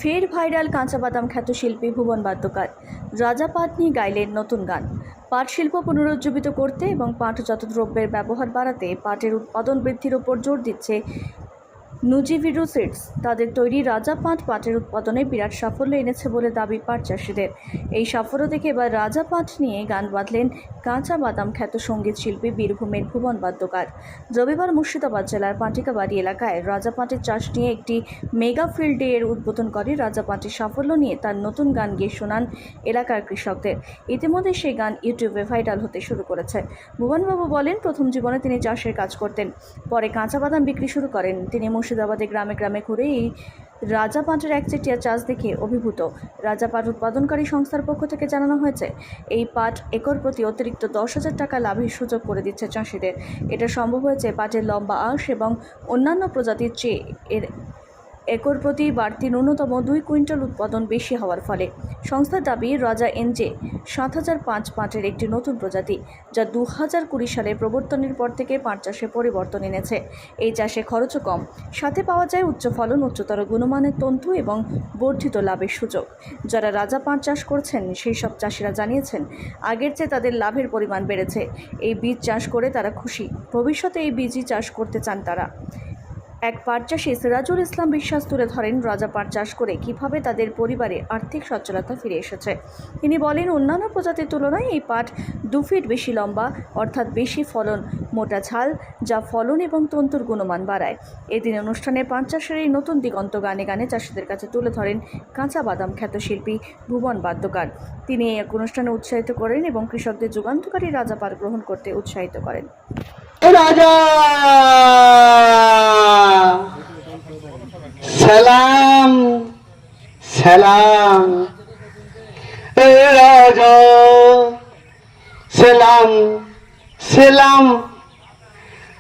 ফের ভাইরাল কাঁচা বাদাম খ্যাত শিল্পী ভুবন বাদ্যকার রাজা পাট নিয়ে গাইলেন নতুন গান। পাট শিল্প পুনরুজ্জীবিত করতে এবং পাটজাত দ্রব্যের ব্যবহার বাড়াতে পাটের উৎপাদন বৃদ্ধির উপর জোর দিচ্ছে নুজিভিরু সিডস। তাদের তৈরি রাজা পাট পাটের উৎপাদনে বিরাট সাফল্য এনেছে বলে দাবি পাট চাষিদের। এই সাফল্য দেখে এবার রাজা পাট নিয়ে গান বাঁধলেন কাঁচা বাদাম খ্যাত সঙ্গীত শিল্পী বীরভূমের ভুবন বাদ্যকার। রবিবার মুর্শিদাবাদ জেলার পাটিকাবাড়ি এলাকায় রাজা পাটের চাষ নিয়ে একটি মেগা ফিল্ড ডে এর উদ্বোধন করে রাজা পাটের সাফল্য নিয়ে তার নতুন গান গেয়ে শোনান এলাকার কৃষকদের। ইতিমধ্যে সেই গান ইউটিউবে ভাইরাল হতে শুরু করেছে। ভুবনবাবু বলেন, প্রথম জীবনে তিনি চাষের কাজ করতেন, পরে কাঁচা বাদাম বিক্রি শুরু করেন। তিনি মুর্শিদাবাদে গ্রামে গ্রামে ঘুরে এই রাজা পাটের একচেটিয়া চাষ দেখে অভিভূত। রাজা পাট উৎপাদনকারী সংস্থার পক্ষ থেকে জানানো হয়েছে, এই পাট একর প্রতি অতিরিক্ত 10,000 টাকা লাভের সুযোগ করে দিচ্ছে চাষিদের। এটা সম্ভব হয়েছে পাটের লম্বা আঁশ এবং অন্যান্য প্রজাতির চেয়ে এর একর প্রতি বাড়তি ন্যূনতম 2 কুইন্টাল উৎপাদন বেশি হওয়ার ফলে। সংস্থার দাবি, রাজা এনজে 7005 পাটের একটি নতুন প্রজাতি, যা 2020 সালে প্রবর্তনের পর থেকে পাট চাষে পরিবর্তন এনেছে। এই চাষে খরচও কম, সাথে পাওয়া যায় উচ্চ ফলন, উচ্চতর গুণমানের তন্তু এবং বর্ধিত লাভের সুযোগ। যারা রাজা পাট চাষ করছেন সেই সব চাষিরা জানিয়েছেন, আগের চেয়ে তাদের লাভের পরিমাণ বেড়েছে। এই বীজ চাষ করে তারা খুশি, ভবিষ্যতে এই বীজই চাষ করতে চান তারা। এক পাট চাষি সিরাজুল ইসলাম বিশ্বাস তুলে ধরেন রাজা পাট চাষ করে কিভাবে তাদের পরিবারে আর্থিক সচ্ছলতা ফিরে এসেছে। তিনি বলেন, অন্যান্য প্রজাতির তুলনায় এই পাট 2 ফিট বেশি লম্বা, অর্থাৎ বেশি ফলন, মোটা ছাল, যা ফলন এবং তন্তুর গুণমান বাড়ায়। এদিন অনুষ্ঠানে পাট চাষের এই নতুন দিগন্ত গানে গানে চাষিদের কাছে তুলে ধরেন কাঁচা বাদাম খ্যাত শিল্পী ভুবন বাদ্যকার। তিনি এই অনুষ্ঠানে উৎসাহিত করেন এবং কৃষকদের যুগান্তকারী রাজা পাট গ্রহণ করতে উৎসাহিত করেন। রাজা সালাম সালাম, রাজা সালাম সালাম,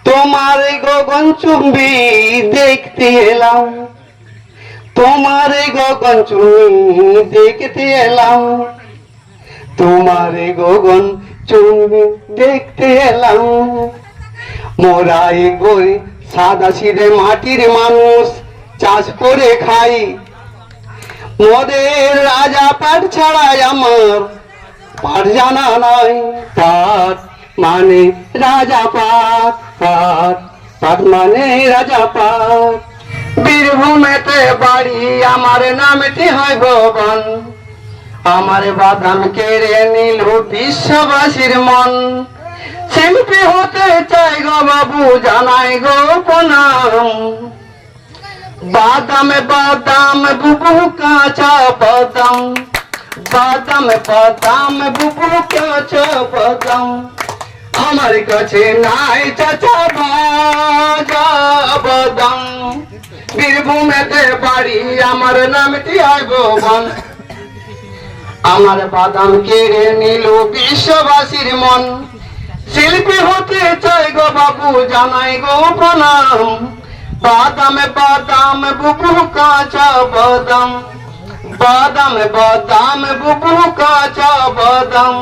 তোমার গগন চুম্বি দেখতে এলাম, তোমার গগন চুম্বি দেখতে এলাম, তোমার গগন চুম্বি দেখতে এলাম। মোরা এগোই সাদা সিধে মাটির মানুষ, চাষ করে খাই, মোদের রাজা পাট ছাড়াই আমার পাট জানা নাই। পাট মানে রাজা পাট, পাট পাট মানে রাজা পাট। বীরভূমেতে বাড়ি, আমার নামটি হয় ভুবন, আমার বাদাম কেড়ে নিল বিশ্ববাসীর মন। শিল্পী হতে চাই গো বাবু, জানাই গো প্রণাম। বাদাম বাদাম বুবু কাঁচা বাদাম, বাদাম বাদাম বুবু কাঁচা বাদাম, আমার কাছে নাই চাচা ভাজা বাদাম। বীরভূমেতে বাড়ি, আমার নামটি হয় ভুবন, আমার বাদাম কেড়ে নিল বিশ্ববাসীর মন। শিল্পী হতে চাই গো বাবু, জানাই গো প্রণাম। বাদাম বাদাম বুবু কাঁচা বাদাম, বাদাম বাদাম বুবু কাঁচা বাদাম।